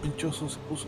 pinchoso se puso.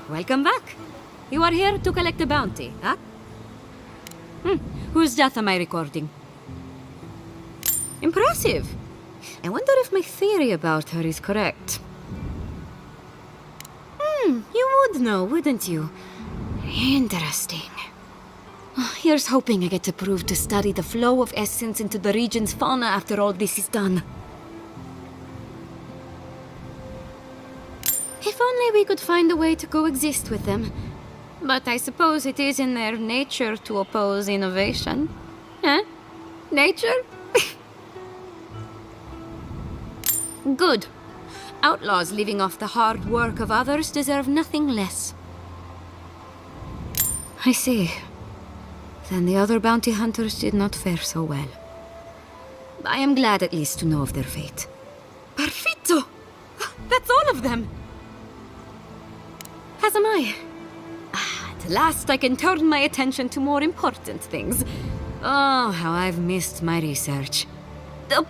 Welcome back. You are here to collect a bounty, huh? Whose death am I recording? Impressive. I wonder if my theory about her is correct. You would know, wouldn't you? Interesting. Here's hoping I get approved to study the flow of essence into the region's fauna after all this is done. If only we could find a way to coexist with them. But I suppose it is in their nature to oppose innovation. Huh? Nature? Good. Outlaws living off the hard work of others deserve nothing less. I see. Then the other bounty hunters did not fare so well. I am glad at least to know of their fate. Perfetto! That's all of them! As am I. At last I can turn my attention to more important things. Oh, how I've missed my research.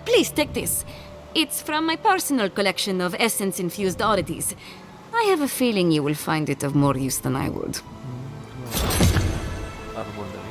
Please take this. It's from my personal collection of essence-infused oddities. I have a feeling you will find it of more use than I would. Árbol de vida.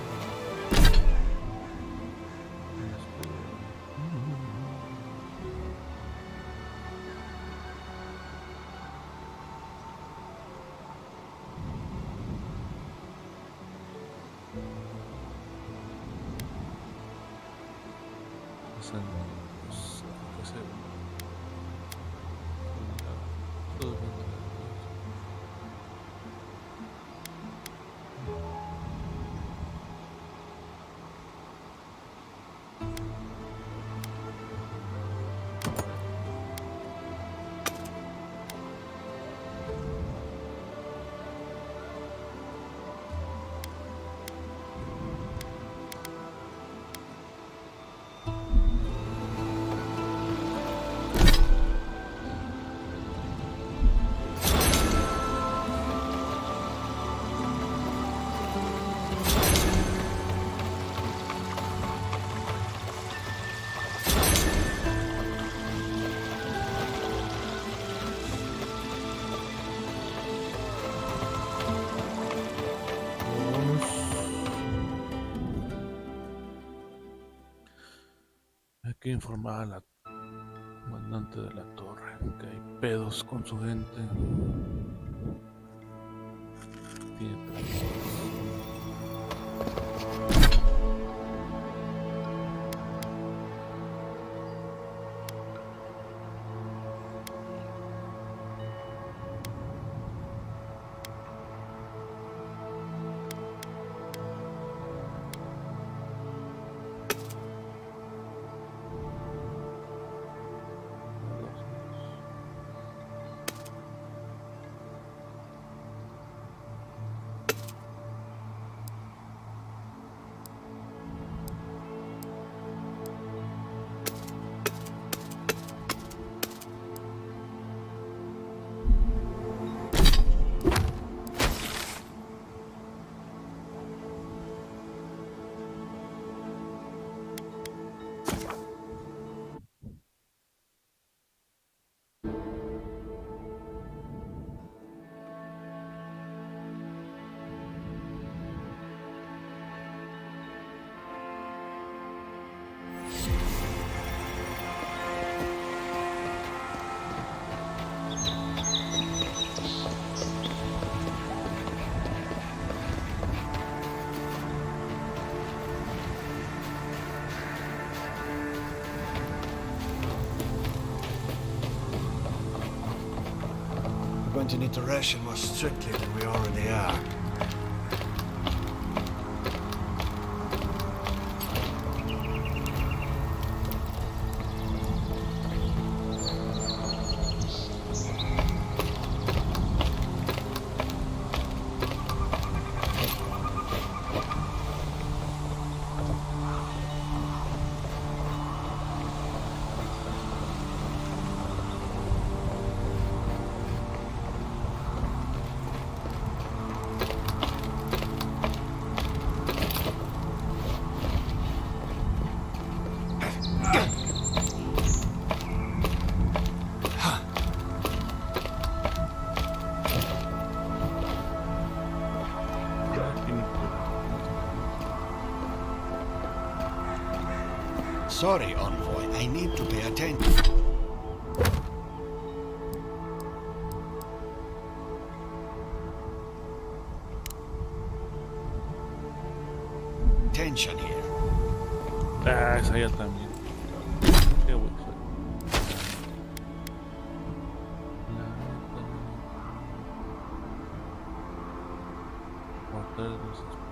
Hay que informar a la comandante de la torre que hay pedos con su gente. Tiene trampas. going to need to ration more strictly than we already are. Sorry, Envoy, I need to pay attention. Tension here. Ah, esa ya también. Qué güey. Cortar los exploradores.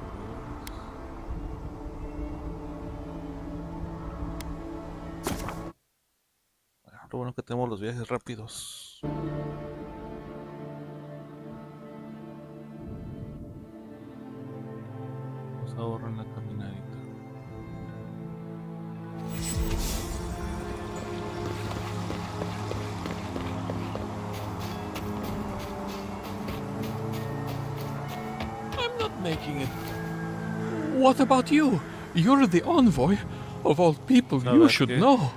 Lo bueno que tenemos los viajes rápidos. Nos ahorran la caminadita. I'm not making it. What about you? You're the envoy. Of all people, you should know.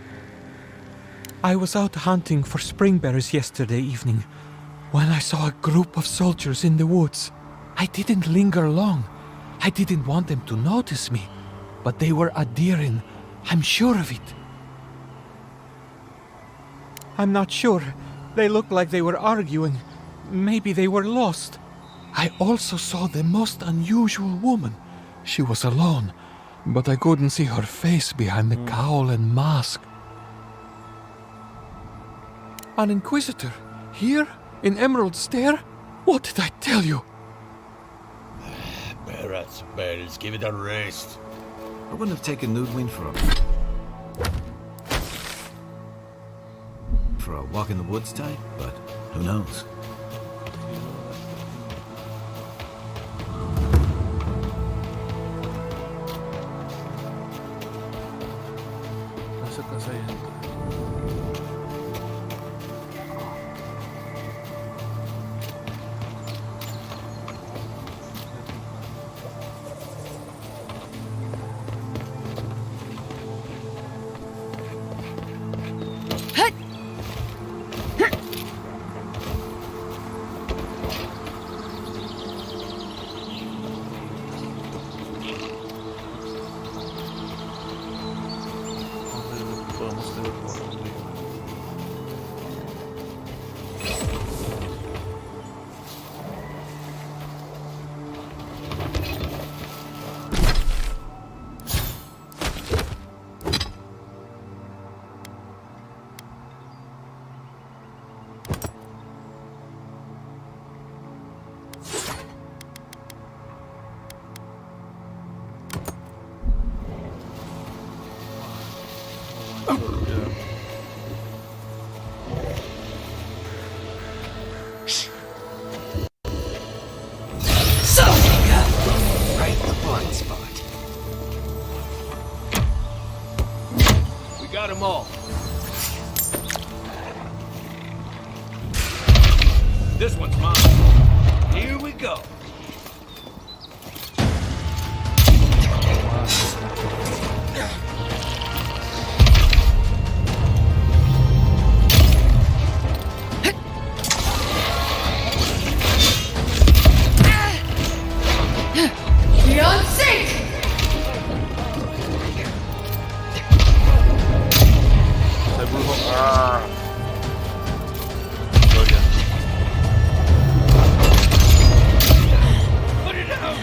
I was out hunting for springberries yesterday evening when I saw a group of soldiers in the woods. I didn't linger long. I didn't want them to notice me, but they were adhering. I'm sure of it. I'm not sure. They looked like they were arguing. Maybe they were lost. I also saw the most unusual woman. She was alone, but I couldn't see her face behind the cowl and mask. An Inquisitor? Here? In Emerald Stair? What did I tell you? Barrett's bells, give it a rest. I wouldn't have taken Nudwin for a walk in the woods type, but who knows? Esa casa ya entra. Right in the blind spot. We got them all. This one's mine. Here we go. Beyond sync! Put it out.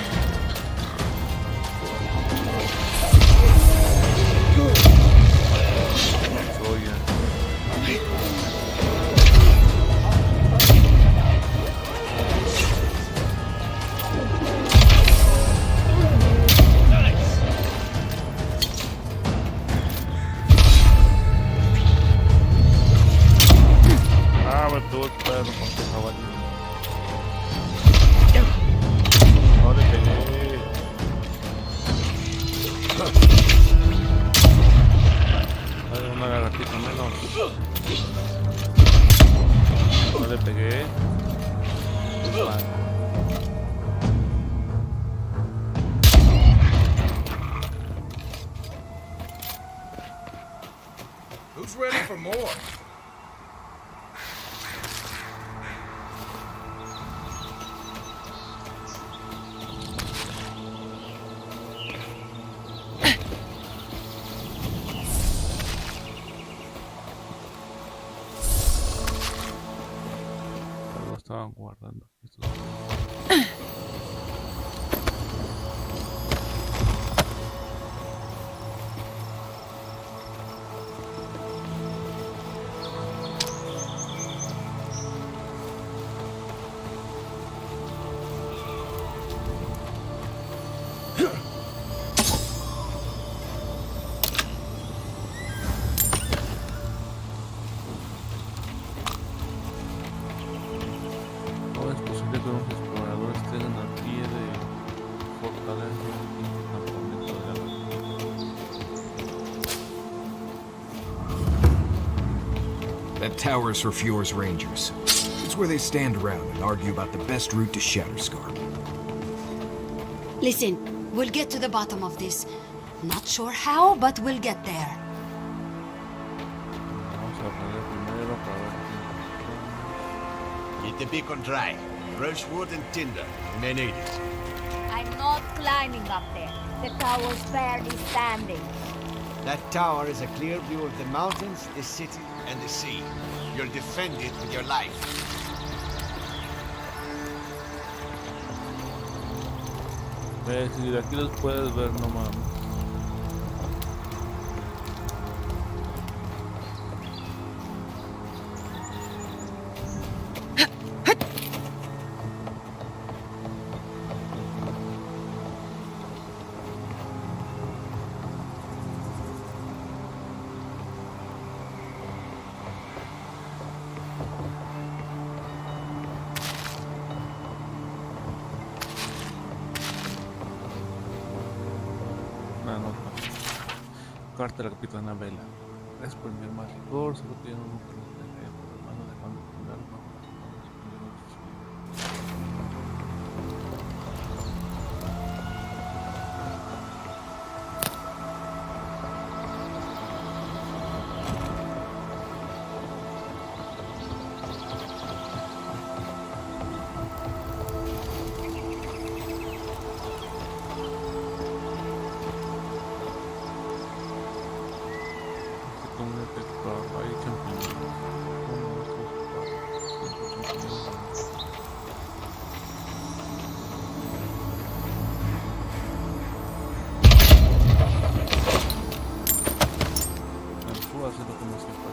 Estuvo esperando con tu jabalí. No le pegué. Hay una lagartija menos. No le pegué. Muy mal. Who's ready for more? Lo estaban guardando. No es posible que los exploradores tengan al pie de fortaleza un campamento de lagartijas. That tower's for Fjord's Rangers. It's where they stand around and argue about the best route to Shatterscar. Listen, we'll get to the bottom of this. Not sure how, but we'll get there. Vamos a poner primero para ver Keep the beacon dry. Brush wood and tinder. We may need it. I'm not climbing up there. The tower's barely standing. That tower is a clear view of the mountains, the city, and the sea. You'll defend it with your life. ves, si de aquí los puedes ver, no mames. Carta de la capitana Vela. Gracias por enviar más licor, solo tiene un que nos deje por la mano dejando primero hacerlo como siempre.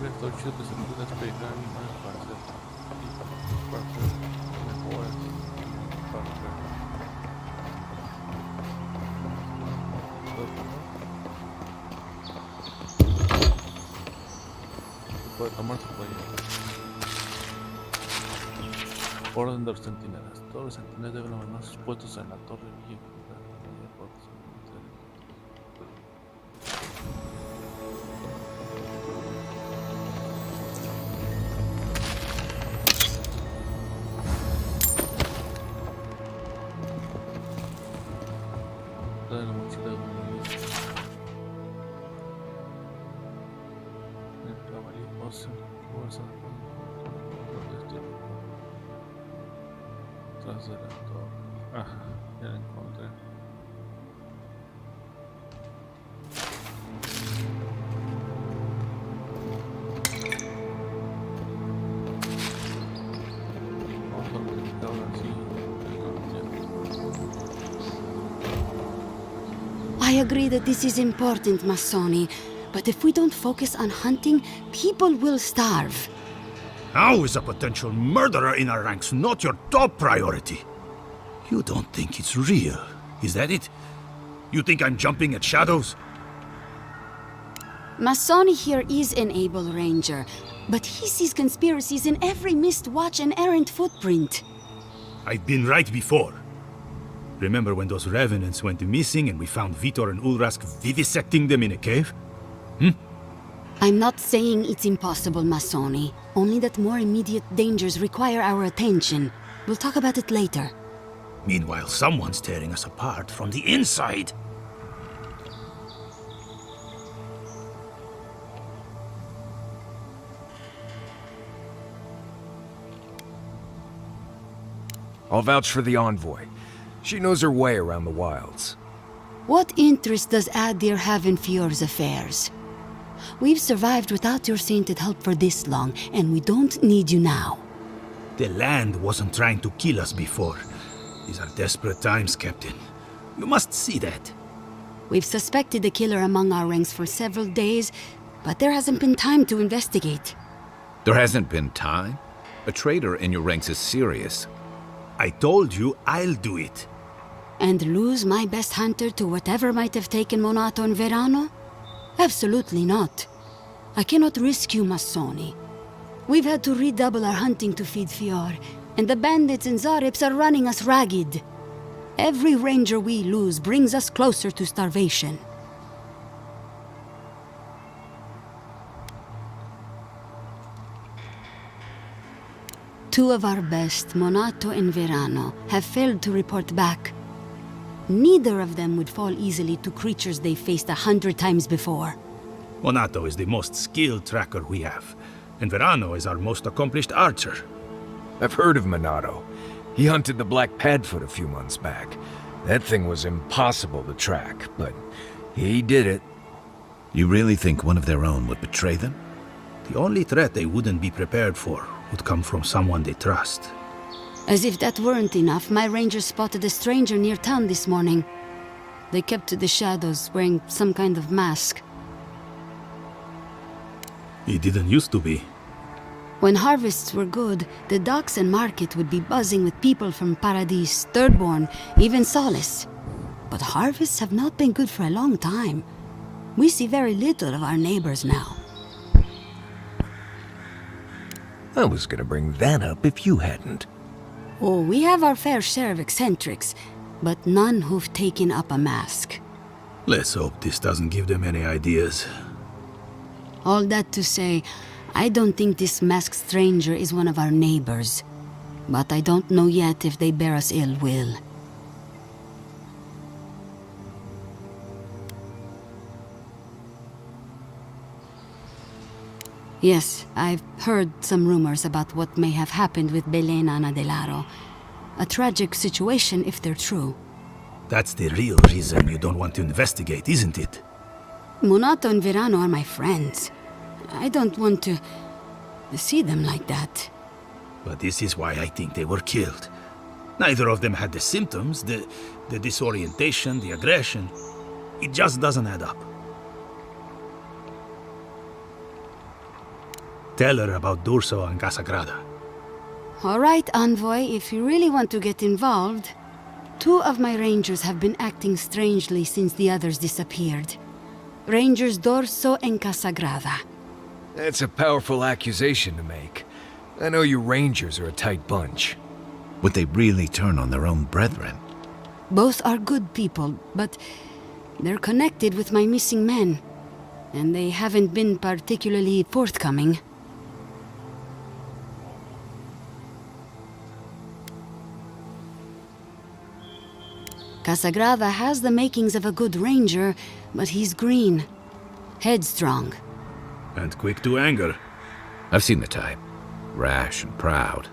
Esto chido que se puede despegar animales para hacer mejoras para se puede tomar, se puede llevar. Orden de los centinelas. Todos los centinelas deben mantenerse expuestos en la torre vieja. De la mochila de O sea, fuerza de este tipo. Tras de la torre. Ajá, ya la encontré. Vamos a verificar ahora sí. I agree that this is important, Massoni. But if we don't focus on hunting, people will starve. How is a potential murderer in our ranks not your top priority? You don't think it's real, is that it? You think I'm jumping at shadows? Massoni here is an able ranger, but he sees conspiracies in every missed watch and errant footprint. I've been right before. Remember when those revenants went missing and we found Vitor and Ulrask vivisecting them in a cave? I'm not saying it's impossible, Massoni. Only that more immediate dangers require our attention. We'll talk about it later. Meanwhile, someone's tearing us apart from the inside. I'll vouch for the envoy. She knows her way around the wilds. What interest does Adir have in Fior's affairs? We've survived without your sainted help for this long, and we don't need you now. The land wasn't trying to kill us before. These are desperate times, Captain. You must see that. We've suspected the killer among our ranks for several days, but there hasn't been time to investigate. There hasn't been time? A traitor in your ranks is serious. I told you I'll do it. And lose my best hunter to whatever might have taken Monato and Verano? Absolutely not. I cannot risk you, Massoni. We've had to redouble our hunting to feed Fior, and the bandits and Zarips are running us ragged. Every ranger we lose brings us closer to starvation. Two of our best, Monato and Verano, have failed to report back. Neither of them would fall easily to creatures they faced 100 times before. Monato is the most skilled tracker we have, and Verano is our most accomplished archer. I've heard of Monato. He hunted the Black Padfoot a few months back. That thing was impossible to track, but he did it. You really think one of their own would betray them? The only threat they wouldn't be prepared for would come from someone they trust. As if that weren't enough, my rangers spotted a stranger near town this morning. They kept to the shadows, wearing some kind of mask. He didn't used to be. When harvests were good, the docks and market would be buzzing with people from Paradis, Thirdborn, even Solace. But harvests have not been good for a long time. We see very little of our neighbors now. I was gonna bring that up if you hadn't. Oh, we have our fair share of eccentrics, but none who've taken up a mask. Let's hope this doesn't give them any ideas. All that to say, I don't think this masked stranger is one of our neighbors. But I don't know yet if they bear us ill will. Yes, I've heard some rumors about what may have happened with Belen and Adelaro. A tragic situation if they're true. That's the real reason you don't want to investigate, isn't it? Monato and Verano are my friends. I don't want to see them like that. But this is why I think they were killed. Neither of them had the symptoms, the disorientation, the aggression. It just doesn't add up. Tell her about Durso and Casagrada. All right, Envoy, if you really want to get involved. Two of my rangers have been acting strangely since the others disappeared. Rangers Dorso and Casagrada. That's a powerful accusation to make. I know you rangers are a tight bunch. Would they really turn on their own brethren? Both are good people, but they're connected with my missing men. And they haven't been particularly forthcoming. Casagrada has the makings of a good ranger, but he's green. Headstrong. And quick to anger. I've seen the type. Rash and proud.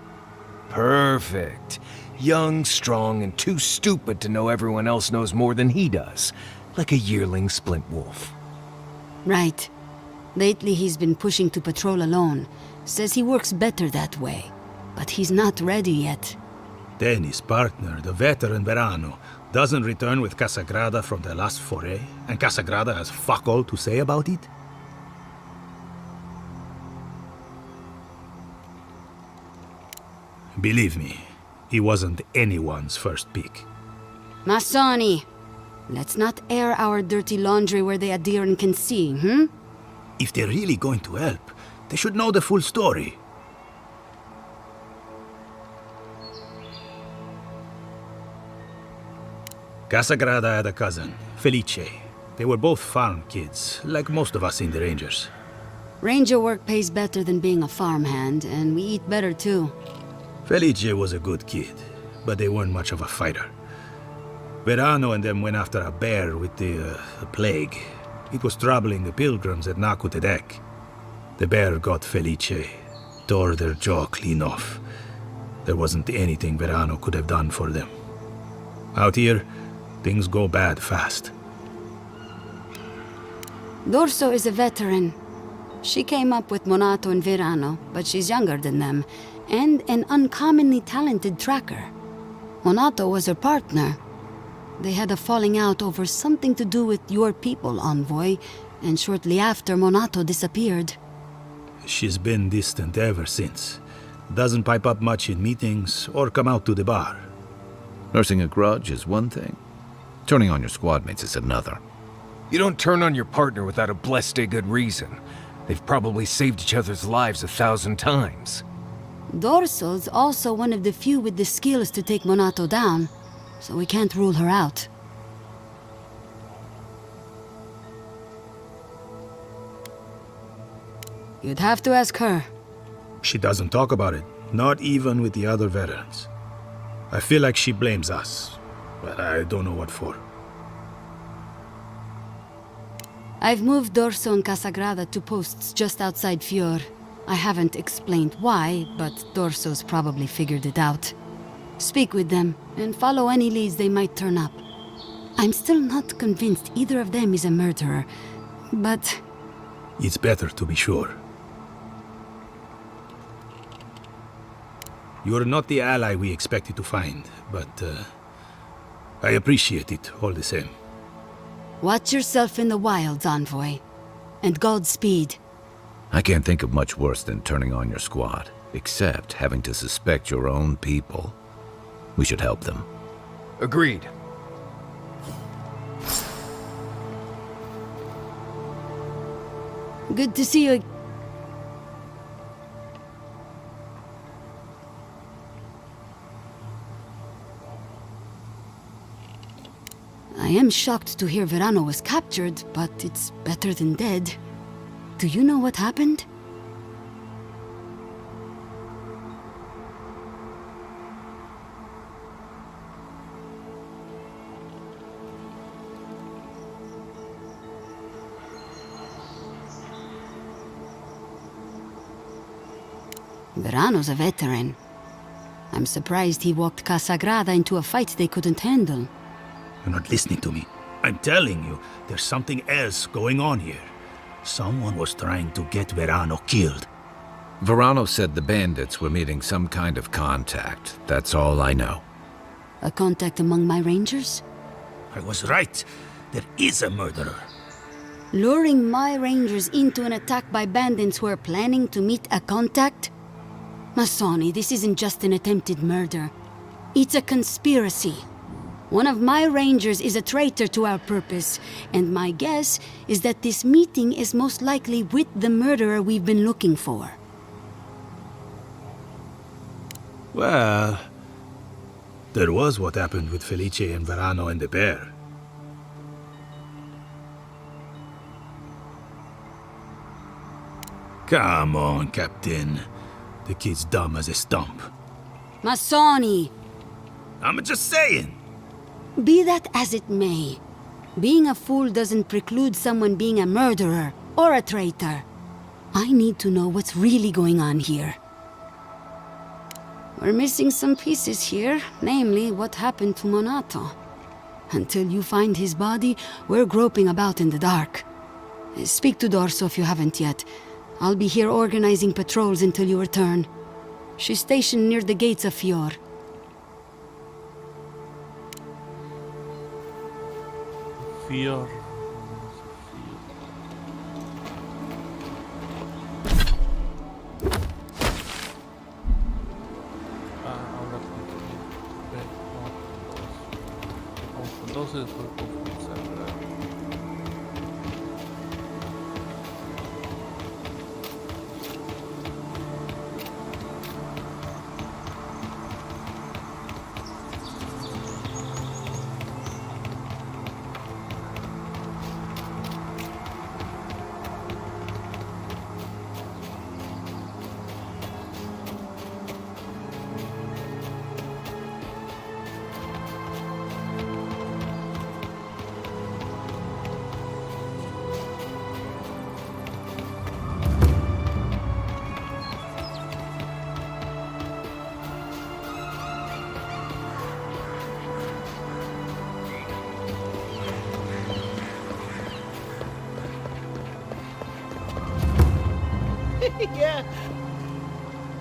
Perfect. Young, strong, and too stupid to know everyone else knows more than he does. Like a yearling splint wolf. Right. Lately he's been pushing to patrol alone. Says he works better that way. But he's not ready yet. Then his partner, the veteran Verano, doesn't return with Casagrada from the last foray, and Casagrada has fuck all to say about it? Believe me, he wasn't anyone's first pick. Masoni, let's not air our dirty laundry where the Adiran can see, If they're really going to help, they should know the full story. Casagrada had a cousin, Felice. They were both farm kids, like most of us in the Rangers. Ranger work pays better than being a farmhand, and we eat better too. Felice was a good kid, but they weren't much of a fighter. Verano and them went after a bear with the plague. It was troubling the pilgrims at Nakutedek. The bear got Felice, tore their jaw clean off. There wasn't anything Verano could have done for them. Out here, things go bad fast. Dorso is a veteran. She came up with Monato and Verano, but she's younger than them, and an uncommonly talented tracker. Monato was her partner. They had a falling out over something to do with your people, Envoy, and shortly after, Monato disappeared. She's been distant ever since. Doesn't pipe up much in meetings or come out to the bar. Nursing a grudge is one thing. Turning on your squad mates is another. You don't turn on your partner without a blessed good reason. They've probably saved each other's lives 1,000 times. Dorso's also one of the few with the skills to take Monato down, so we can't rule her out. You'd have to ask her. She doesn't talk about it, not even with the other veterans. I feel like she blames us, but I don't know what for. I've moved Dorso and Casagrada to posts just outside Fior. I haven't explained why, but Dorso's probably figured it out. Speak with them, and follow any leads they might turn up. I'm still not convinced either of them is a murderer, but... It's better to be sure. You're not the ally we expected to find, but I appreciate it all the same. Watch yourself in the wilds, Envoy. And Godspeed. I can't think of much worse than turning on your squad, except having to suspect your own people. We should help them. Agreed. Good to see you. I am shocked to hear Verano was captured, but it's better than dead. Do you know what happened? Verano's a veteran. I'm surprised he walked Casagrada into a fight they couldn't handle. You're not listening to me. I'm telling you, there's something else going on here. Someone was trying to get Verano killed. Verano said the bandits were meeting some kind of contact. That's all I know. A contact among my rangers? I was right. There is a murderer. Luring my rangers into an attack by bandits who are planning to meet a contact? Masoni, this isn't just an attempted murder. It's a conspiracy. One of my rangers is a traitor to our purpose, and my guess is that this meeting is most likely with the murderer we've been looking for. Well, there was what happened with Felice and Verano and the bear. Come on, Captain. The kid's dumb as a stump. Masoni! I'm just saying. Be that as it may, being a fool doesn't preclude someone being a murderer or a traitor. I need to know what's really going on here. We're missing some pieces here, namely what happened to Monato. Until you find his body, we're groping about in the dark. Speak to Dorso if you haven't yet. I'll be here organizing patrols until you return. She's stationed near the gates of Fior. Fior. Ahora con 12 después con Sandra.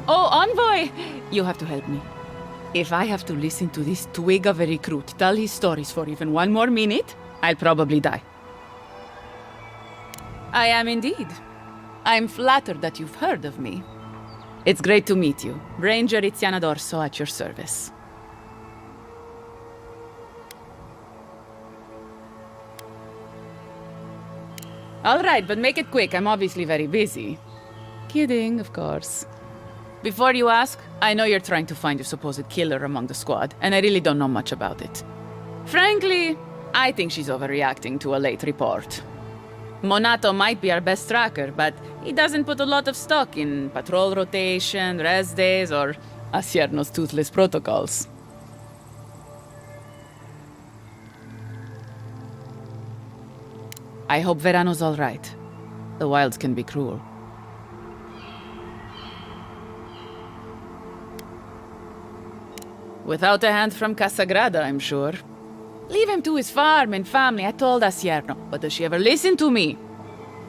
Oh, Envoy! You have to help me. If I have to listen to this twig of a recruit tell his stories for even one more minute, I'll probably die. I am indeed. I'm flattered that you've heard of me. It's great to meet you. Ranger Iziana Dorso at your service. All right, but make it quick. I'm obviously very busy. Kidding, of course. Before you ask, I know you're trying to find your supposed killer among the squad, and I really don't know much about it. Frankly, I think she's overreacting to a late report. Monato might be our best tracker, but he doesn't put a lot of stock in patrol rotation, rest days, or Asierno's toothless protocols. I hope Verano's all right. The wilds can be cruel. Without a hand from Casagrada, I'm sure. Leave him to his farm and family, I told Asierno. But does she ever listen to me?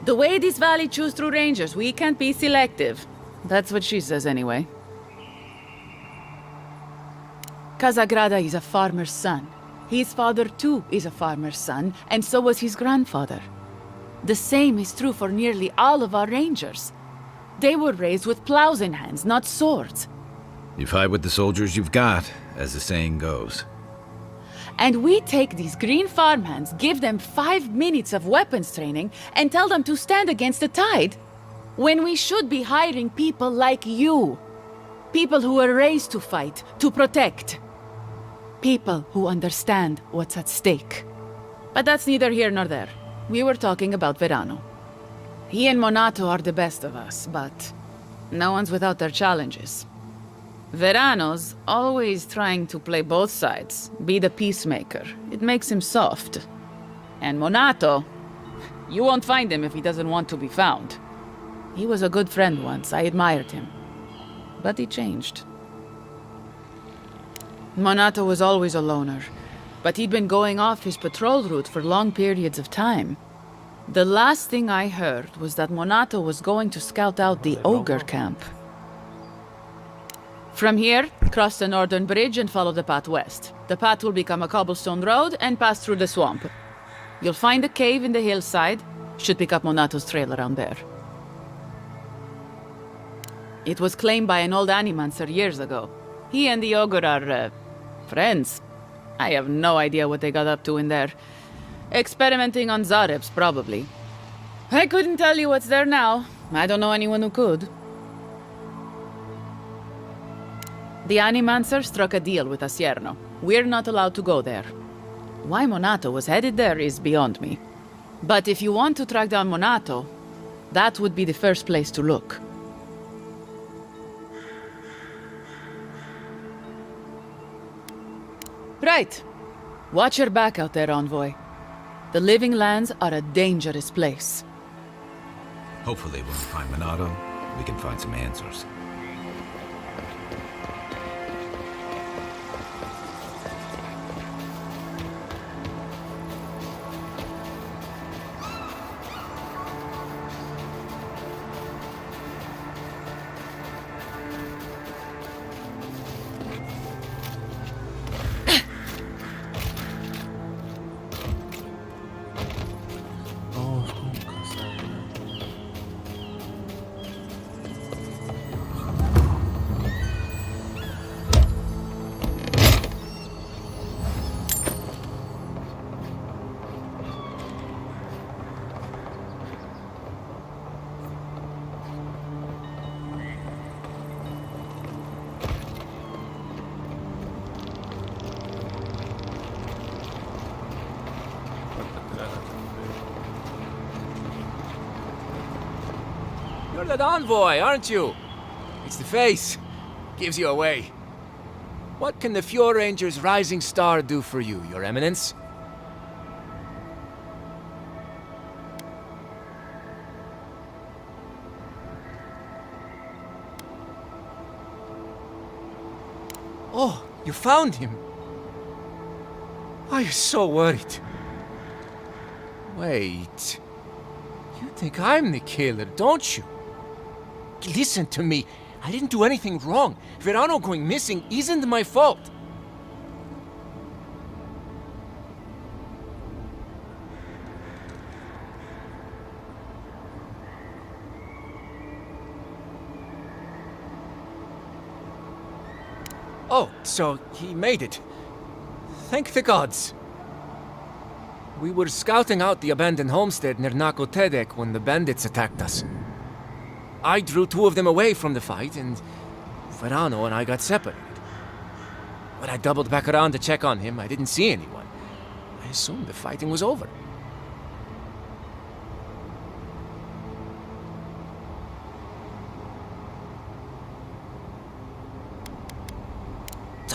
The way this valley chews through rangers, we can't be selective. That's what she says anyway. Casagrada is a farmer's son. His father too is a farmer's son, and so was his grandfather. The same is true for nearly all of our rangers. They were raised with plows in hands, not swords. You fight with the soldiers you've got, as the saying goes. And we take these green farmhands, give them 5 minutes of weapons training, and tell them to stand against the tide, when we should be hiring people like you. People who were raised to fight, to protect. People who understand what's at stake. But that's neither here nor there. We were talking about Verano. He and Monato are the best of us, but no one's without their challenges. Verano's always trying to play both sides, be the peacemaker. It makes him soft. And Monato, you won't find him if he doesn't want to be found. He was a good friend once, I admired him. But he changed. Monato was always a loner, but he'd been going off his patrol route for long periods of time. The last thing I heard was that Monato was going to scout out the ogre camp. From here, cross the northern bridge and follow the path west. The path will become a cobblestone road and pass through the swamp. You'll find a cave in the hillside. Should pick up Monato's trail around there. It was claimed by an old animancer years ago. He and the ogre are, friends. I have no idea what they got up to in there. Experimenting on Zarebs, probably. I couldn't tell you what's there now. I don't know anyone who could. The Animancer struck a deal with Asierno. We're not allowed to go there. Why Monato was headed there is beyond me. But if you want to track down Monato, that would be the first place to look. Right. Watch your back out there, Envoy. The Living Lands are a dangerous place. Hopefully when we find Monado, we can find some answers. Vamos con cazadora. You're that envoy, aren't you? It's the face. Gives you away. What can the Fjord Ranger's Rising Star do for you, Your Eminence? Oh, you found him. I was so worried. Wait. You think I'm the killer, don't you? Listen to me. I didn't do anything wrong. Verano going missing isn't my fault. Oh, so he made it. Thank the gods. We were scouting out the abandoned homestead near Nakotedek when the bandits attacked us. I drew 2 of them away from the fight, and Verano and I got separated. When I doubled back around to check on him, I didn't see anyone. I assumed the fighting was over.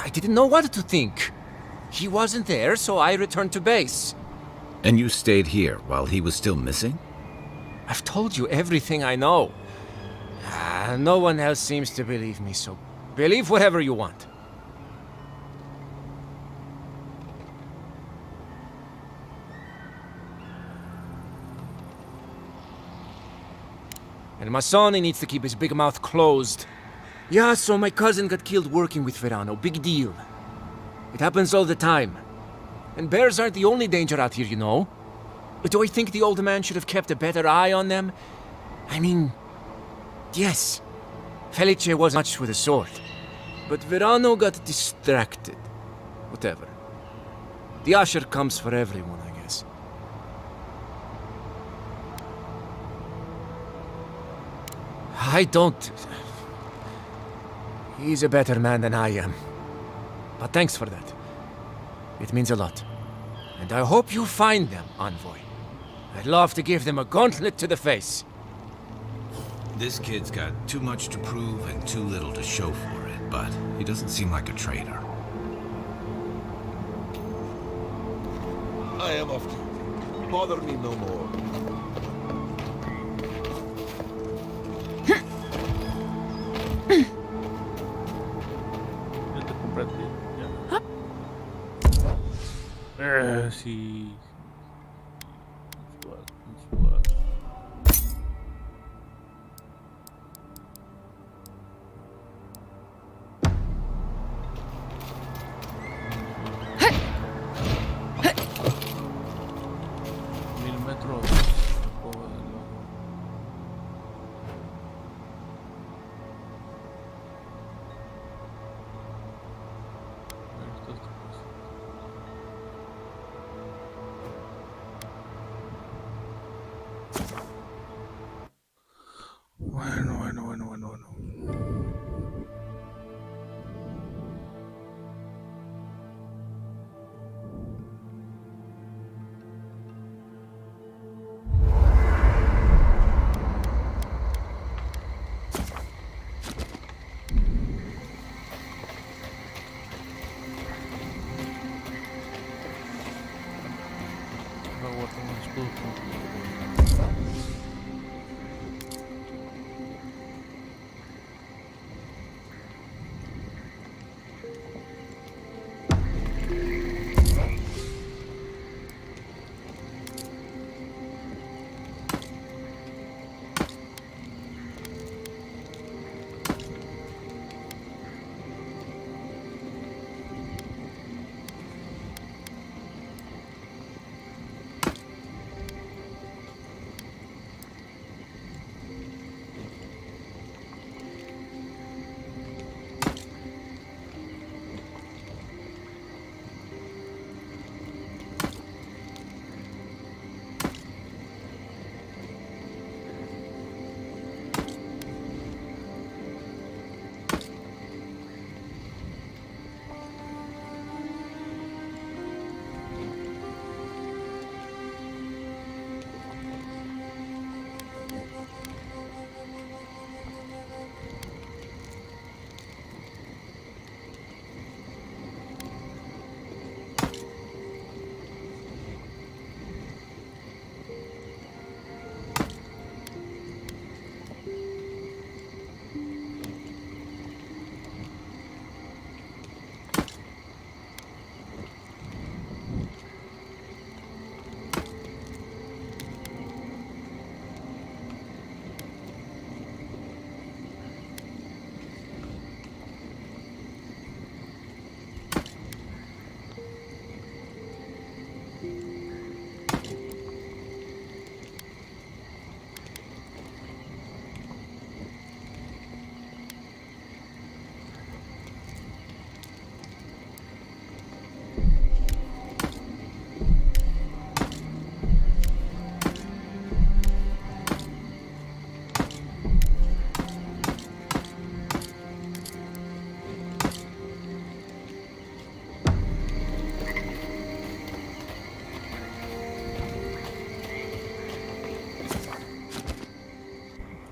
I didn't know what to think. He wasn't there, so I returned to base. And you stayed here while he was still missing? I've told you everything I know. No one else seems to believe me, so believe whatever you want. And Masoni needs to keep his big mouth closed. Yeah, so my cousin got killed working with Verano. Big deal. It happens all the time. And bears aren't the only danger out here, you know. But do I think the old man should have kept a better eye on them? I mean, yes. Felice wasn't much with a sword. But Verano got distracted. Whatever. The usher comes for everyone, I guess. I don't... He's a better man than I am. But thanks for that. It means a lot. And I hope you find them, Envoy. I'd love to give them a gauntlet to the face. This kid's got too much to prove and too little to show for it, but he doesn't seem like a traitor. I am off duty. Bother me no more. Yo te compré a ti. Ya. Sí. Suave. Bueno. Voy a guardar un escudo.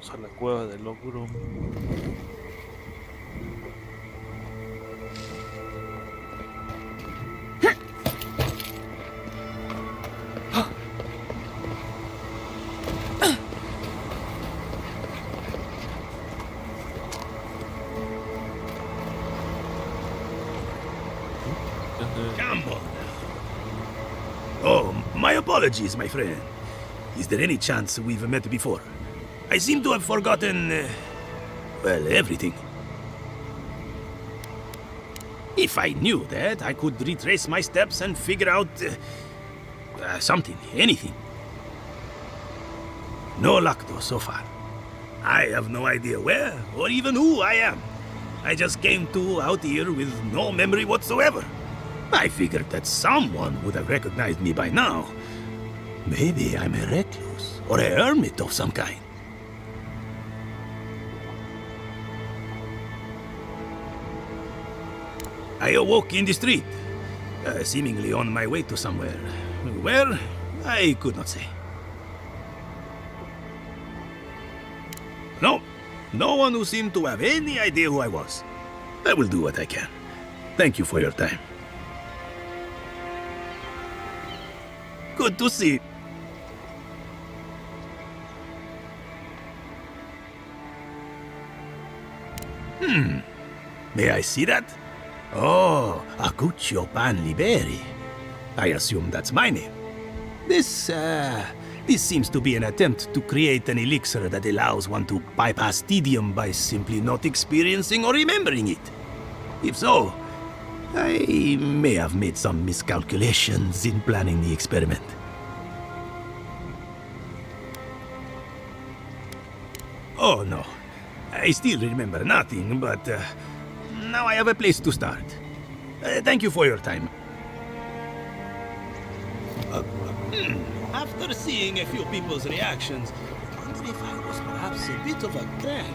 Vamos a la cueva del ogro. Come on. Oh, my apologies, my friend. Is there any chance we've met before? I seem to have forgotten, well, everything. If I knew that, I could retrace my steps and figure out something, anything. No luck, though, so far. I have no idea where or even who I am. I just came out here with no memory whatsoever. I figured that someone would have recognized me by now. Maybe I'm a recluse or a hermit of some kind. I awoke in the street, seemingly on my way to somewhere. Where? I could not say. No one who seemed to have any idea who I was. I will do what I can. Thank you for your time. Good to see. May I see that? Oh, Acuccio Pan Liberi. I assume that's my name. This seems to be an attempt to create an elixir that allows one to bypass tedium by simply not experiencing or remembering it. If so, I may have made some miscalculations in planning the experiment. Oh no, I still remember nothing, but now I have a place to start. Thank you for your time. After seeing a few people's reactions, I wonder if I was perhaps a bit of a crank.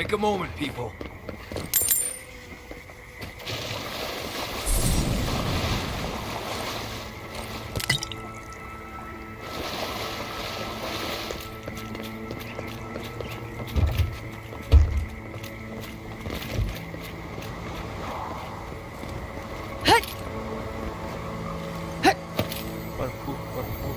Take a moment, people. Parkour, parkour.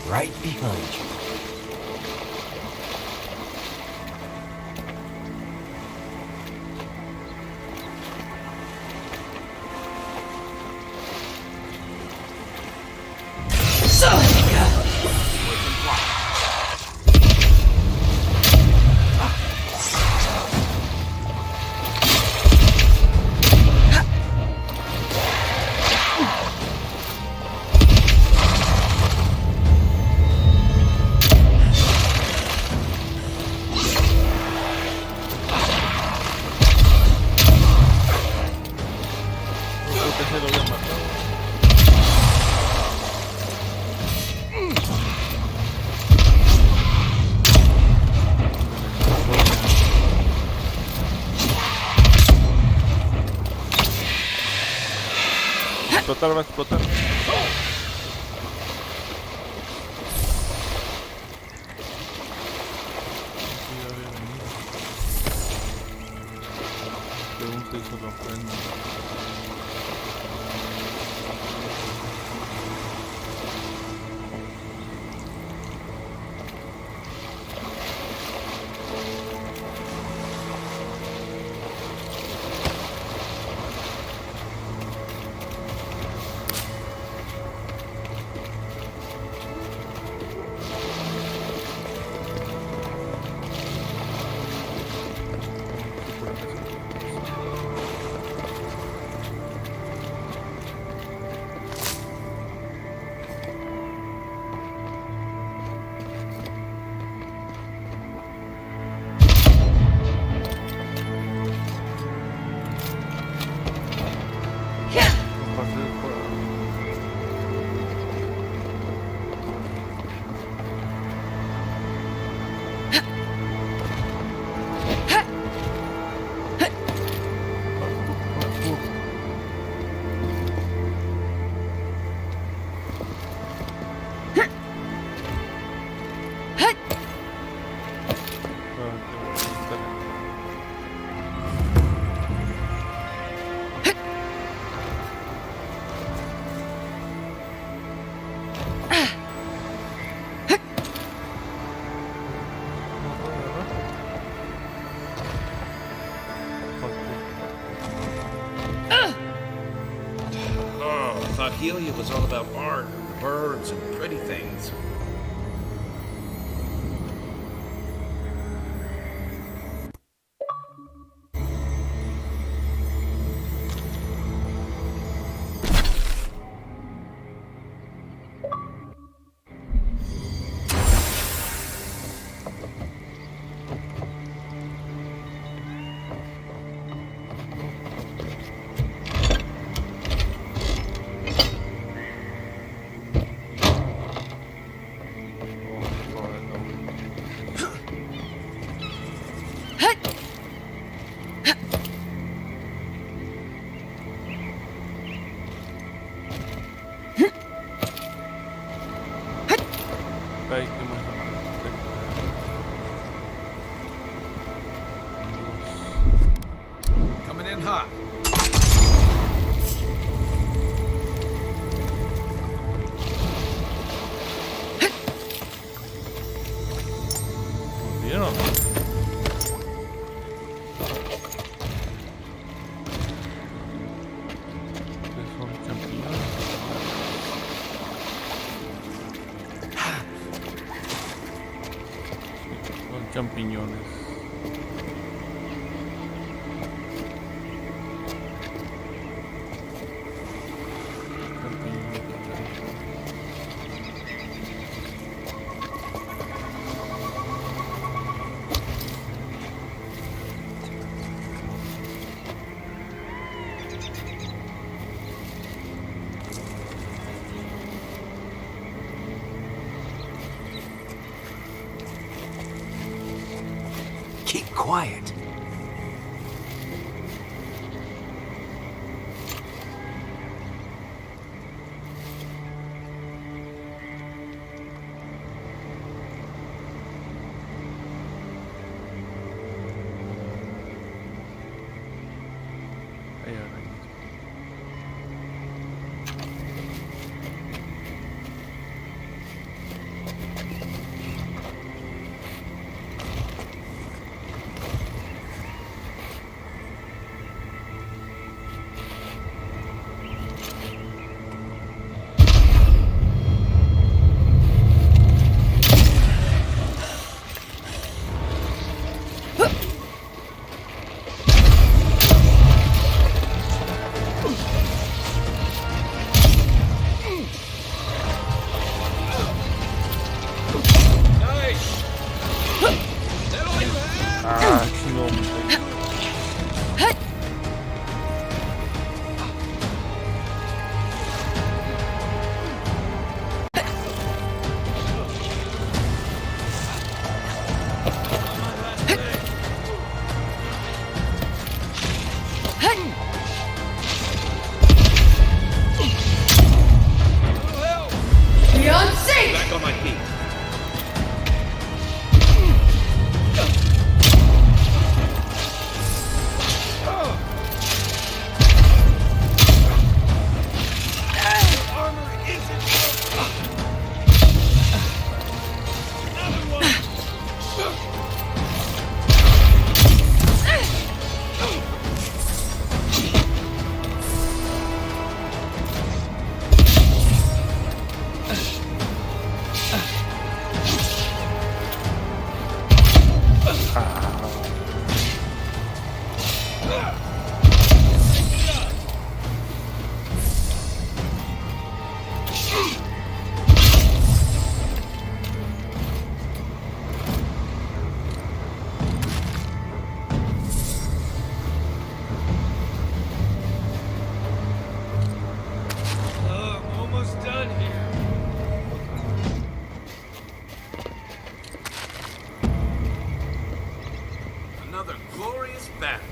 Right behind you. Explotar, va a explotar. Pregunta y solo aprende. Helia was all about art and birds and pretty things. Champiñones. Keep quiet. Hay arañas. Ah, chingón. Back on my feet. Another glorious battle.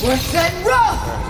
We're set rough!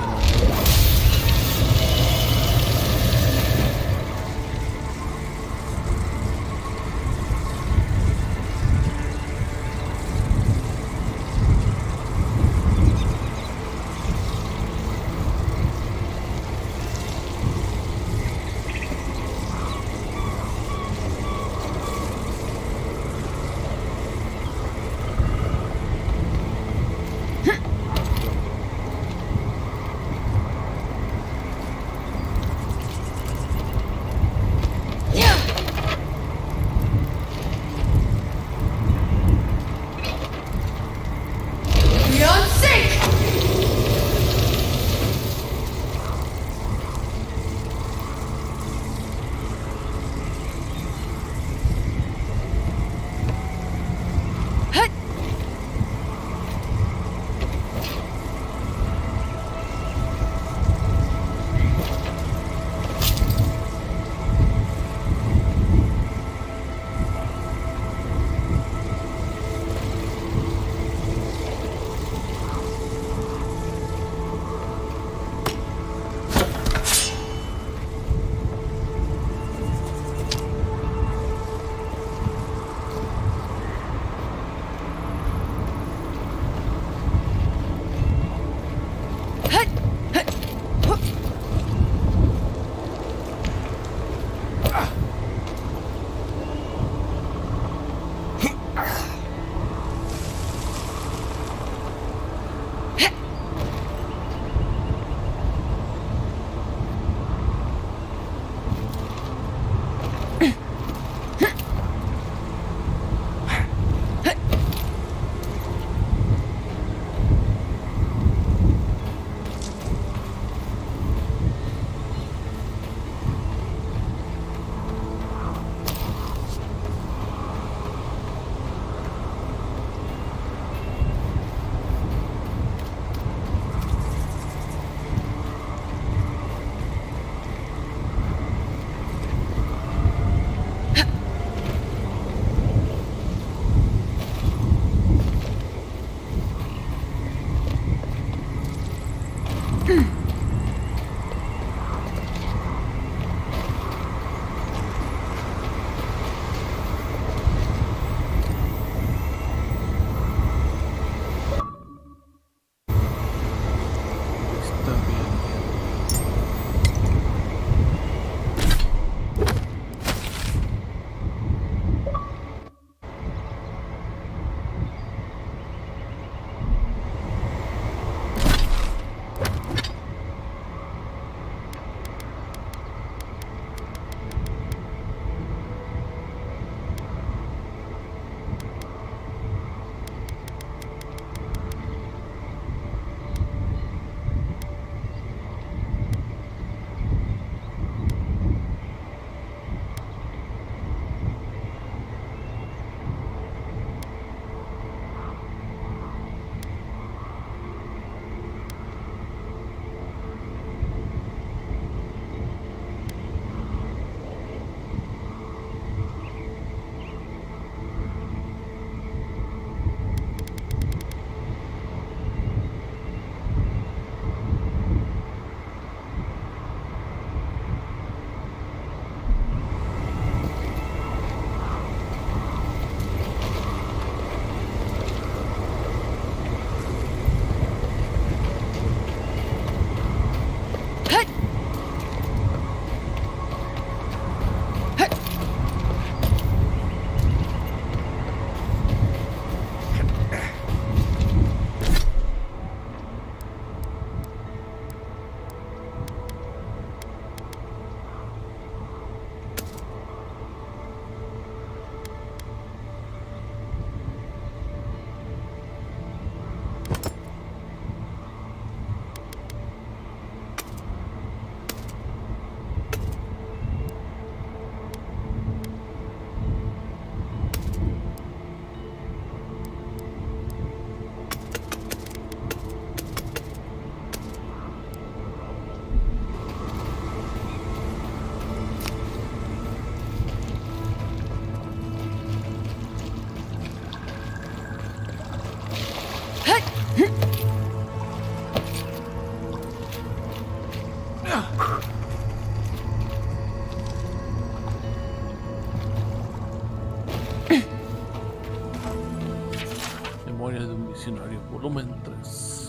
diccionario, volumen 3.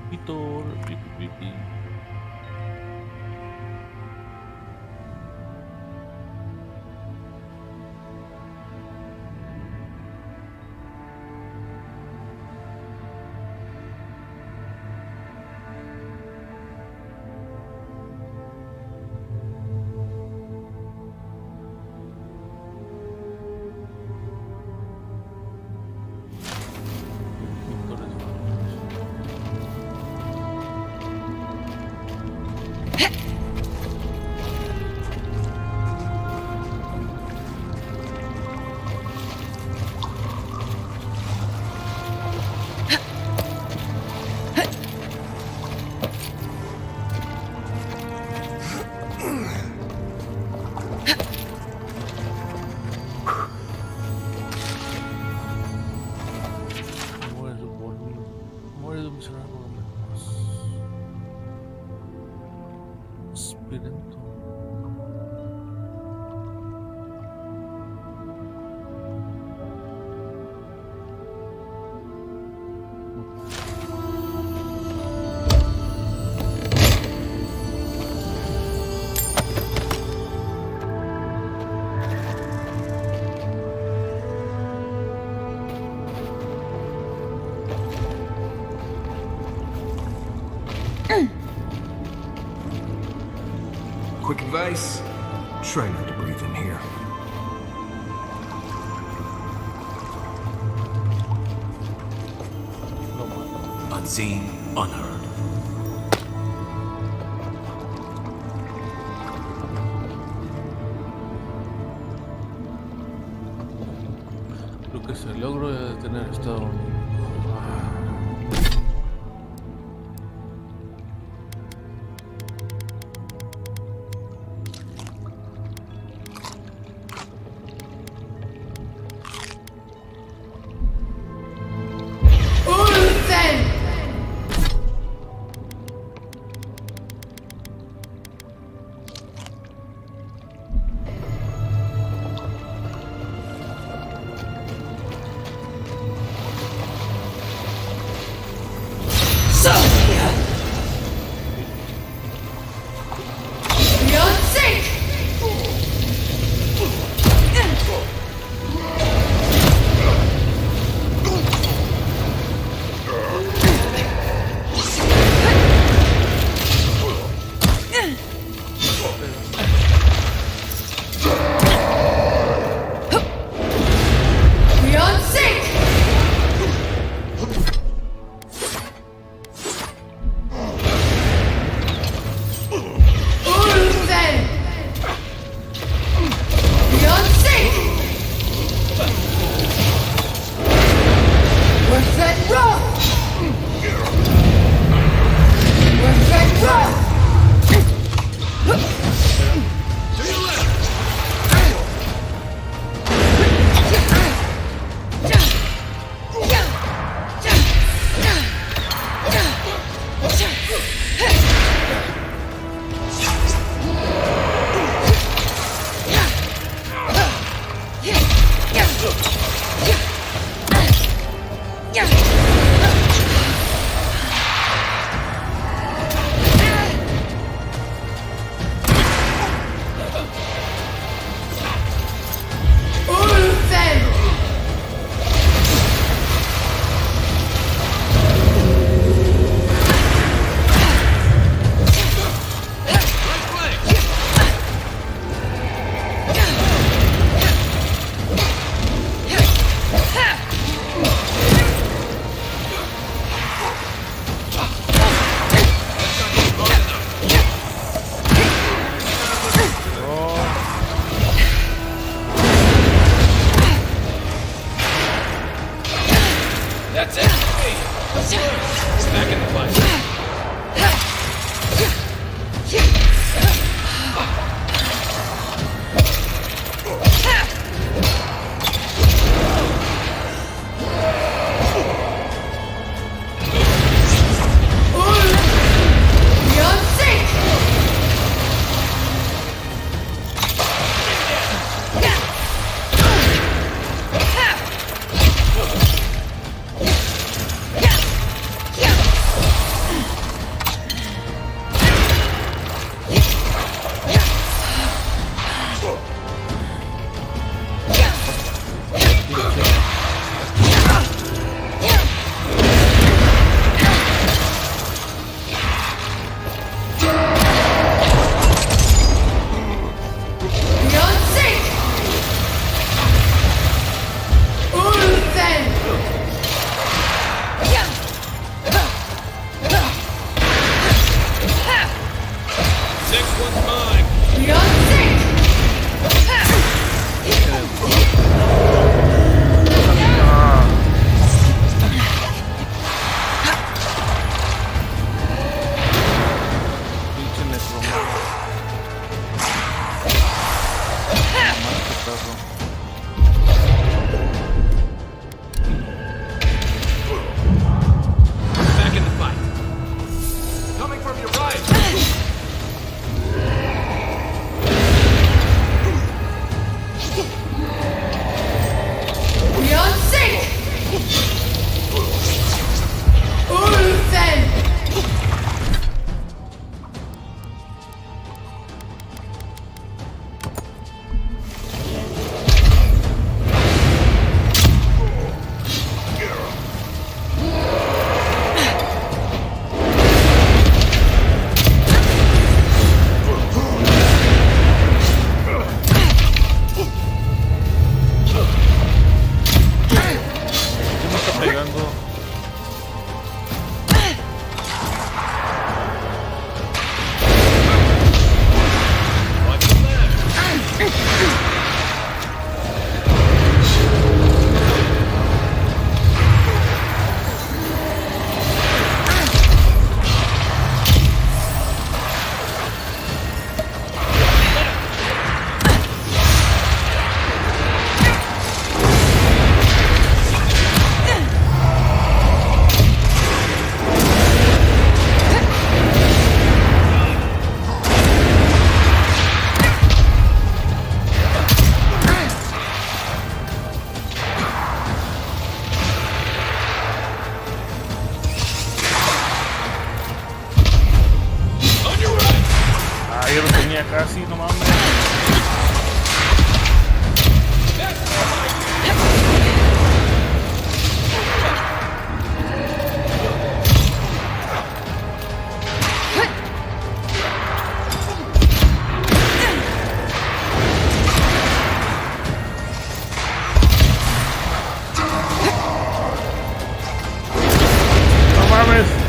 Víctor, pipi. Quick advice, try not to breathe in here. Unseen, unheard. Creo que es el logro de detener Estados Unidos. sí, no mames. No mames.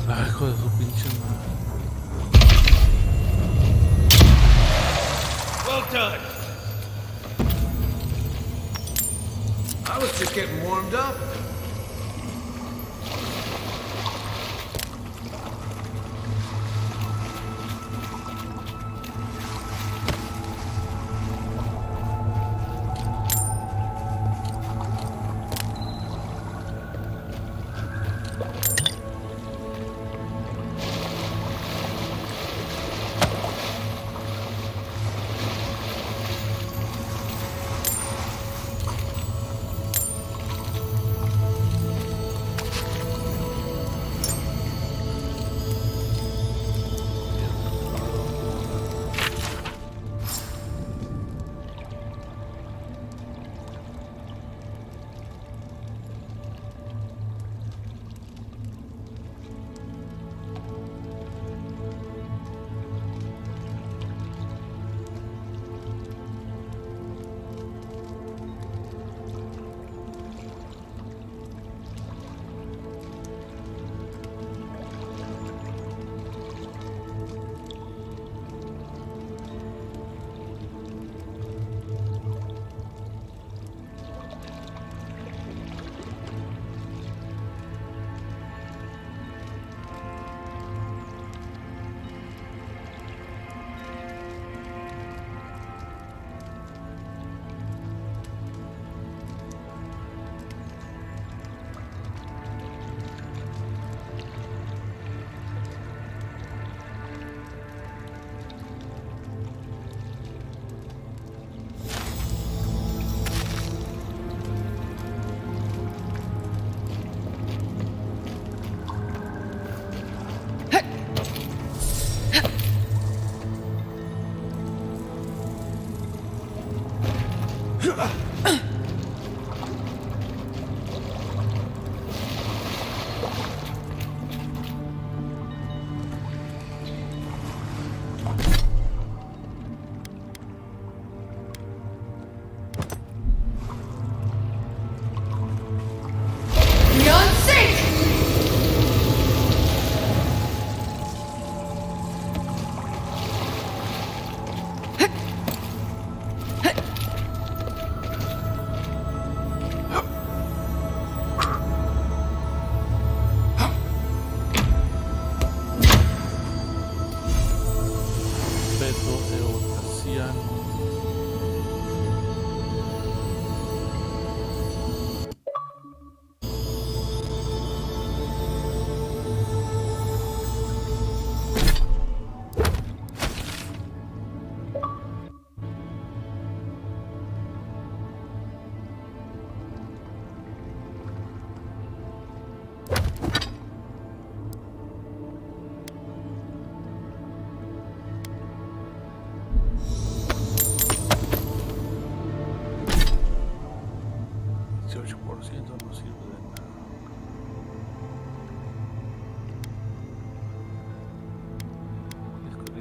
Ay, hijo de su pinche madre. Well done. I was just getting warmed up.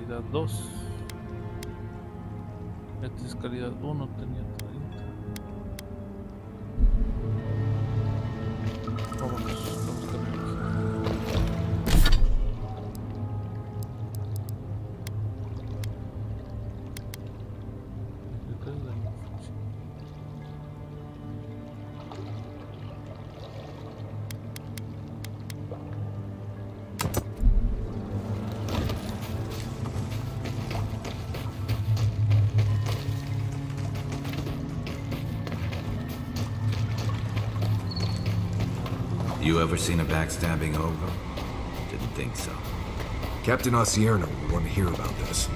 calidad 2. Este es calidad 1, tenía 30. Vámonos, vamos a cambiar. You ever seen a backstabbing ogre? Didn't think so. Captain Osierno will want to hear about this.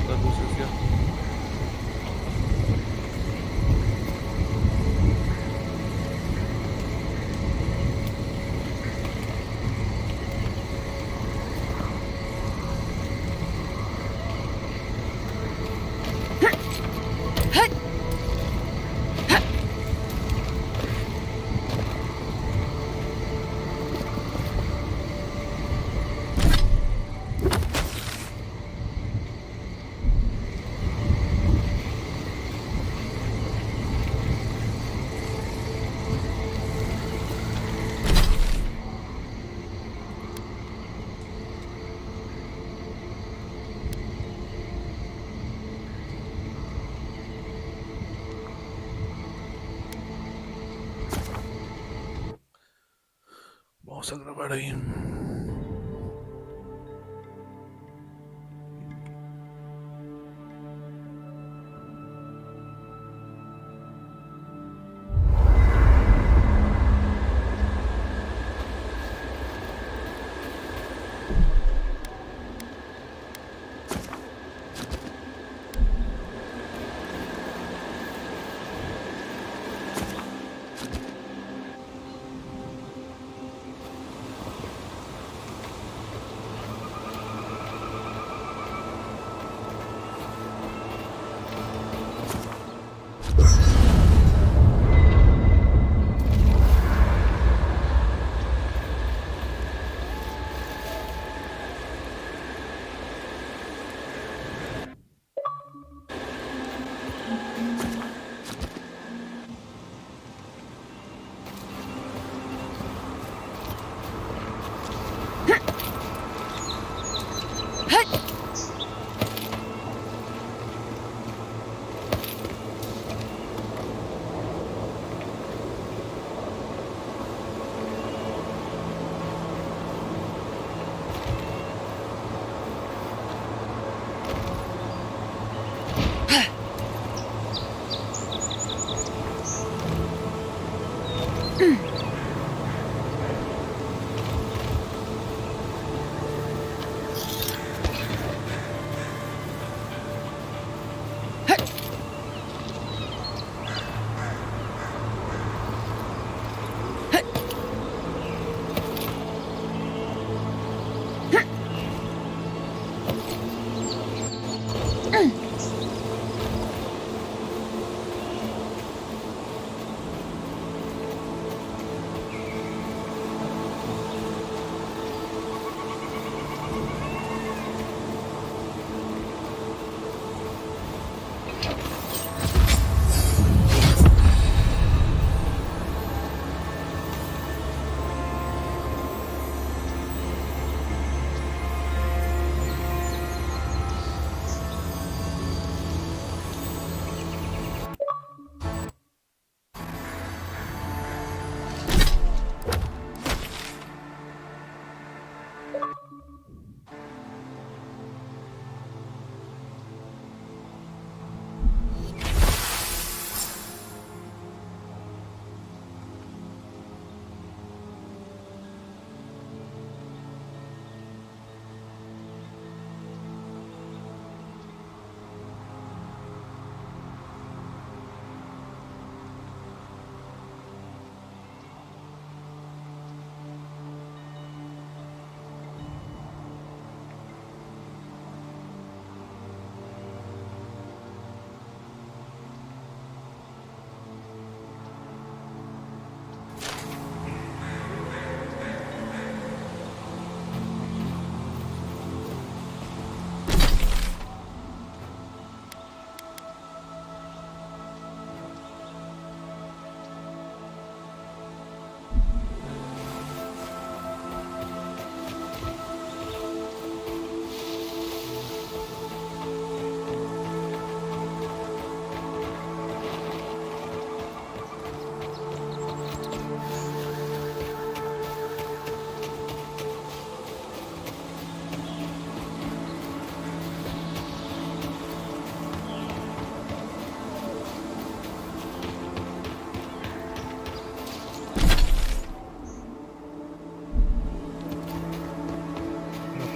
Las luces ya. Vamos a grabar ahí.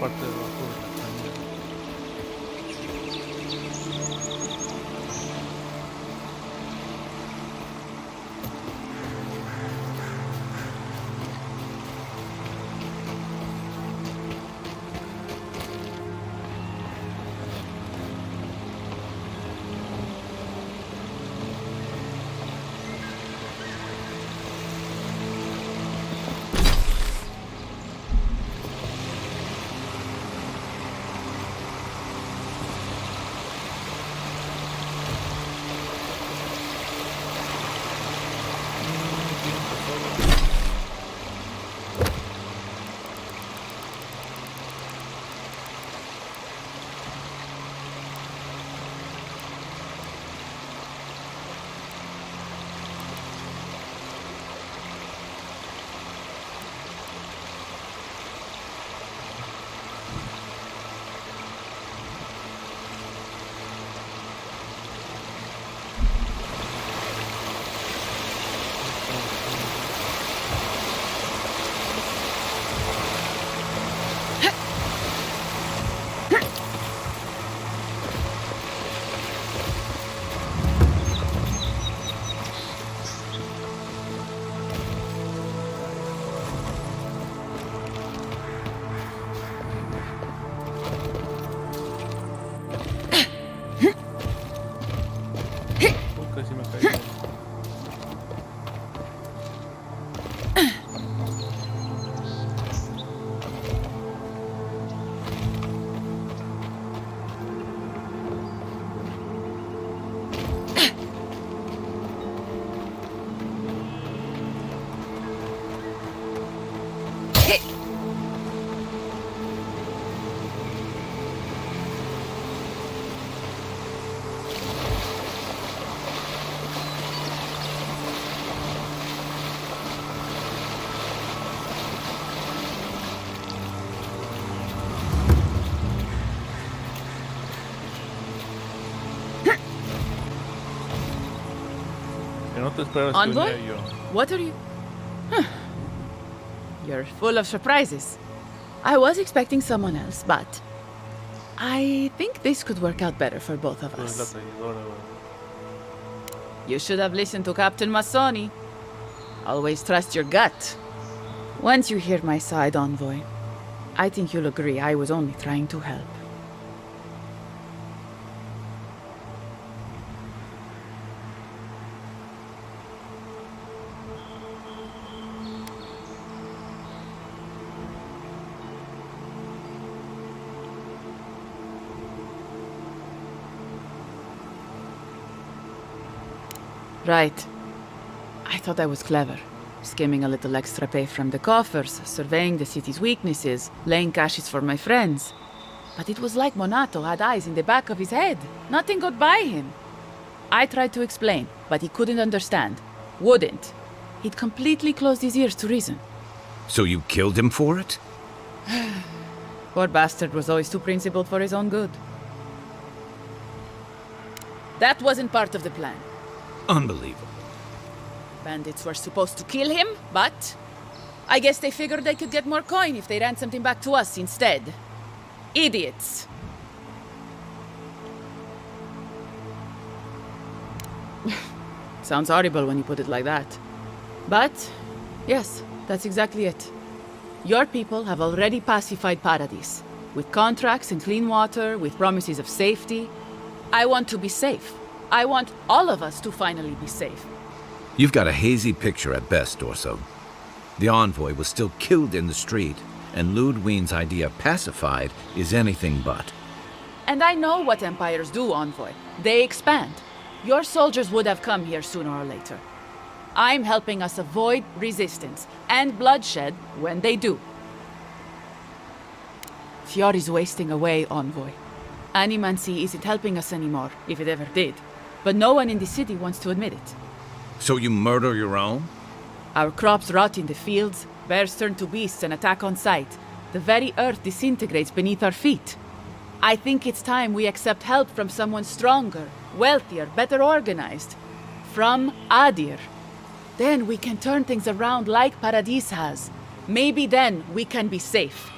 parte de abajo de la caña. Casi me caí. Que no te esperas que Envoy? venía yo. What are you? Huh. You're full of surprises. I was expecting someone else, but I think this could work out better for both of Tú eres la us. traidora, güey. You should have listened to Captain Massoni. Always trust your gut. Once you hear my side, Envoy, I think you'll agree I was only trying to help. Right. I thought I was clever, skimming a little extra pay from the coffers, surveying the city's weaknesses, laying caches for my friends. But it was like Monato had eyes in the back of his head. Nothing got by him. I tried to explain, but he couldn't understand. Wouldn't. He'd completely closed his ears to reason. So you killed him for it? Poor bastard was always too principled for his own good. That wasn't part of the plan. Unbelievable. Bandits were supposed to kill him, but I guess they figured they could get more coin if they ransomed him back to us instead. Idiots. Sounds horrible when you put it like that. But, yes, that's exactly it. Your people have already pacified Paradise, with contracts and clean water, with promises of safety. I want to be safe. I want all of us to finally be safe. You've got a hazy picture at best, Orso. The envoy was still killed in the street, and Ludwine's idea of pacified is anything but. And I know what empires do, Envoy. They expand. Your soldiers would have come here sooner or later. I'm helping us avoid resistance and bloodshed when they do. Fiori's wasting away, Envoy. Animancy isn't helping us anymore, if it ever did. But no one in the city wants to admit it. So you murder your own? Our crops rot in the fields, bears turn to beasts and attack on sight. The very earth disintegrates beneath our feet. I think it's time we accept help from someone stronger, wealthier, better organized. From Adir. Then we can turn things around like Paradis has. Maybe then we can be safe.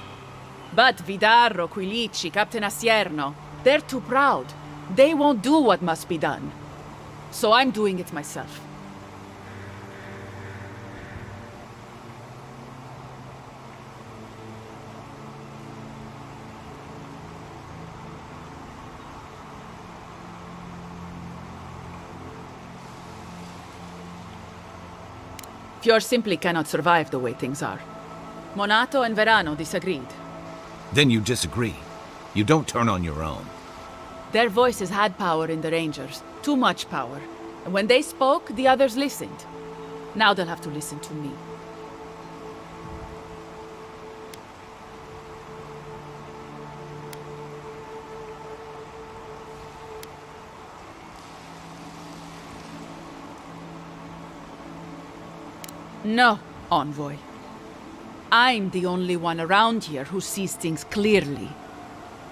But Vidarro, Quilici, Captain Asierno, they're too proud. They won't do what must be done. So I'm doing it myself. Fior simply cannot survive the way things are. Monato and Verano disagreed. Then you disagree. You don't turn on your own. Their voices had power in the Rangers. Too much power. And when they spoke, the others listened. Now they'll have to listen to me. No, Envoy. I'm the only one around here who sees things clearly.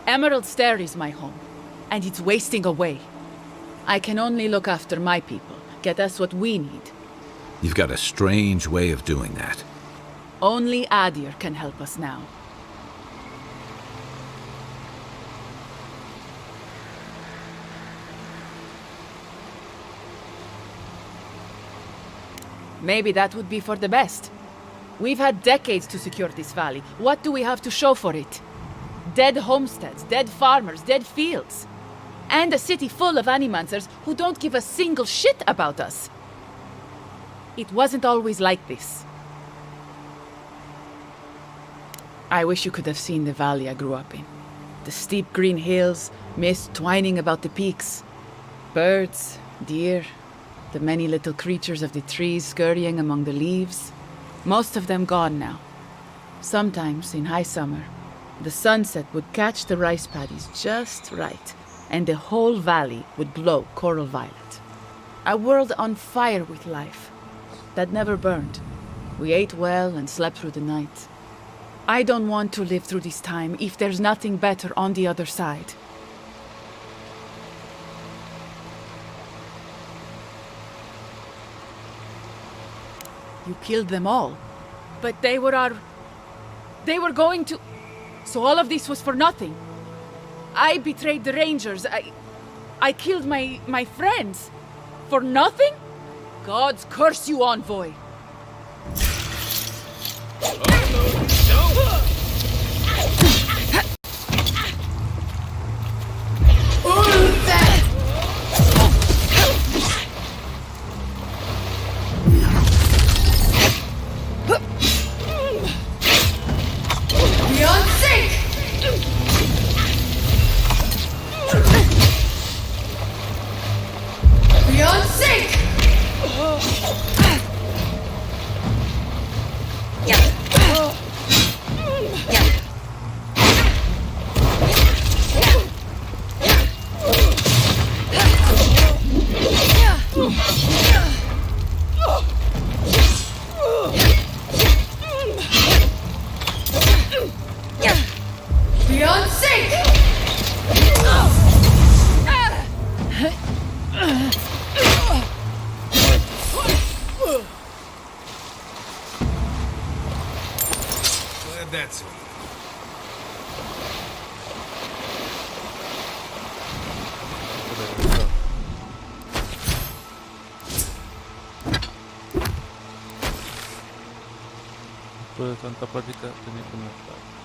Emerald Stair is my home, and it's wasting away. I can only look after my people, get us what we need. You've got a strange way of doing that. Only Adir can help us now. Maybe that would be for the best. We've had decades to secure this valley. What do we have to show for it? Dead homesteads, dead farmers, dead fields. And a city full of animancers who don't give a single shit about us. It wasn't always like this. I wish you could have seen the valley I grew up in. The steep green hills, mist twining about the peaks. Birds, deer, the many little creatures of the trees scurrying among the leaves. Most of them gone now. Sometimes, in high summer, the sunset would catch the rice paddies just right, and the whole valley would glow coral violet. A world on fire with life that never burned. We ate well and slept through the night. I don't want to live through this time if there's nothing better on the other side. You killed them all. But they were going to... So all of this was for nothing. I betrayed the Rangers. I killed my friends. For nothing? Gods curse you, Envoy. That's Después de tanta plática tenía que matar.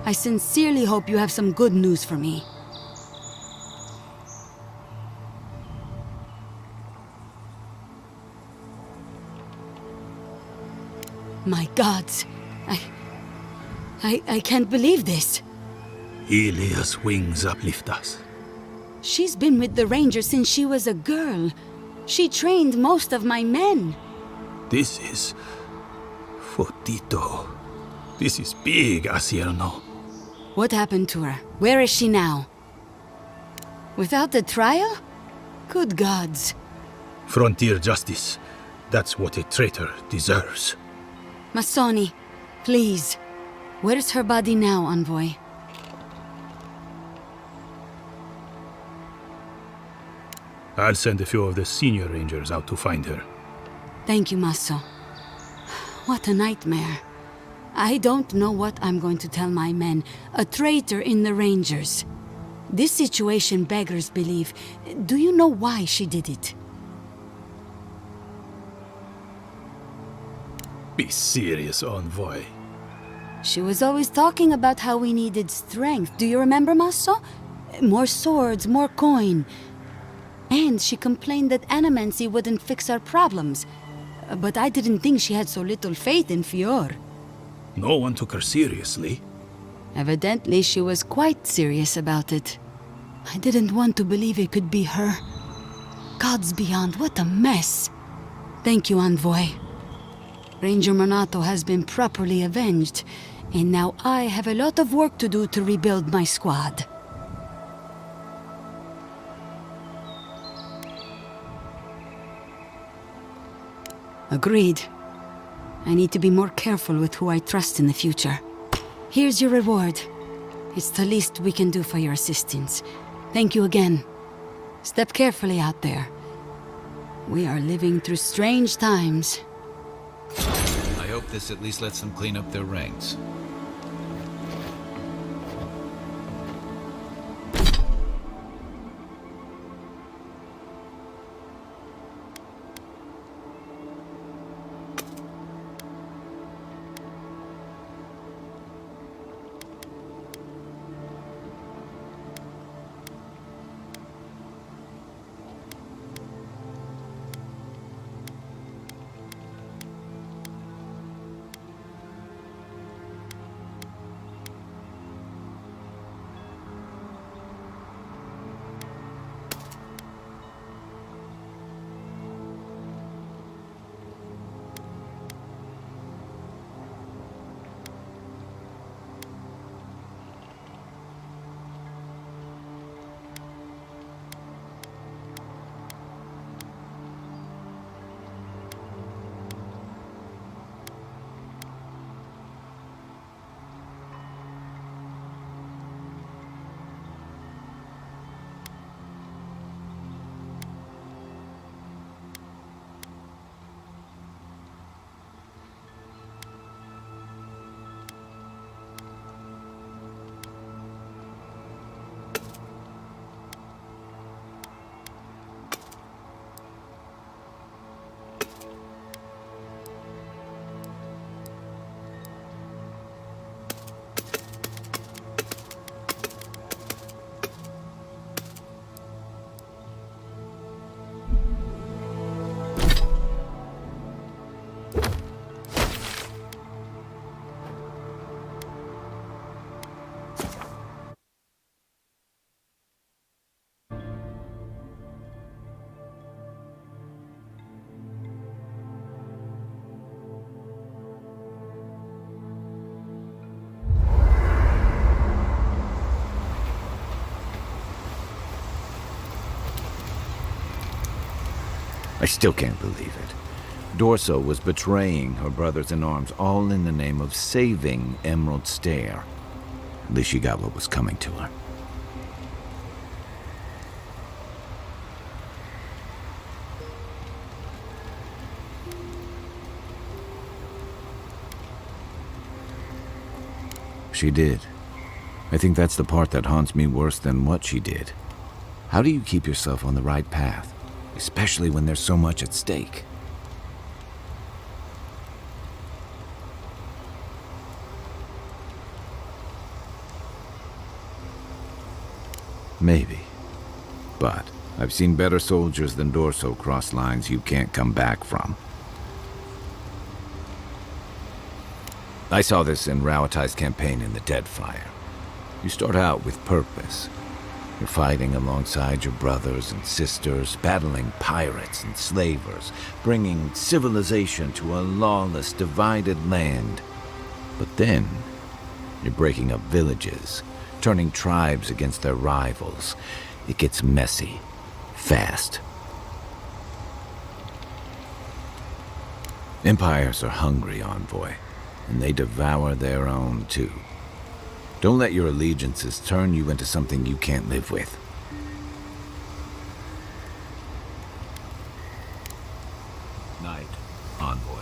I sincerely hope you have some good news for me. My gods, I can't believe this. Ilia's wings uplift us. She's been with the Rangers since she was a girl. She trained most of my men. This is... Fotito. This is big, Asierno. What happened to her? Where is she now? Without the trial? Good gods. Frontier justice. That's what a traitor deserves. Masoni, please. Where's her body now, Envoy? I'll send a few of the senior rangers out to find her. Thank you, Maso. What a nightmare. I don't know what I'm going to tell my men. A traitor in the Rangers. This situation beggars belief. Do you know why she did it? Be serious, Envoy. She was always talking about how we needed strength. Do you remember, Maso? More swords, more coin. And she complained that animancy wouldn't fix our problems. But I didn't think she had so little faith in Fior. No one took her seriously. Evidently, she was quite serious about it. I didn't want to believe it could be her. Gods beyond, what a mess. Thank you, Envoy. Ranger Monato has been properly avenged, and now I have a lot of work to do to rebuild my squad. Agreed. I need to be more careful with who I trust in the future. Here's your reward. It's the least we can do for your assistance. Thank you again. Step carefully out there. We are living through strange times. I hope this at least lets them clean up their ranks. I still can't believe it. Dorso was betraying her brothers-in-arms, all in the name of saving Emerald Stair. At least she got what was coming to her. She did. I think that's the part that haunts me worse than what she did. How do you keep yourself on the right path? Especially when there's so much at stake. Maybe. But I've seen better soldiers than Dorso cross lines you can't come back from. I saw this in Rauatai's campaign in the Deadfire. You start out with purpose. You're fighting alongside your brothers and sisters, battling pirates and slavers, bringing civilization to a lawless, divided land. But then, you're breaking up villages, turning tribes against their rivals. It gets messy, fast. Empires are hungry, Envoy, and they devour their own too. Don't let your allegiances turn you into something you can't live with. Night, Envoy.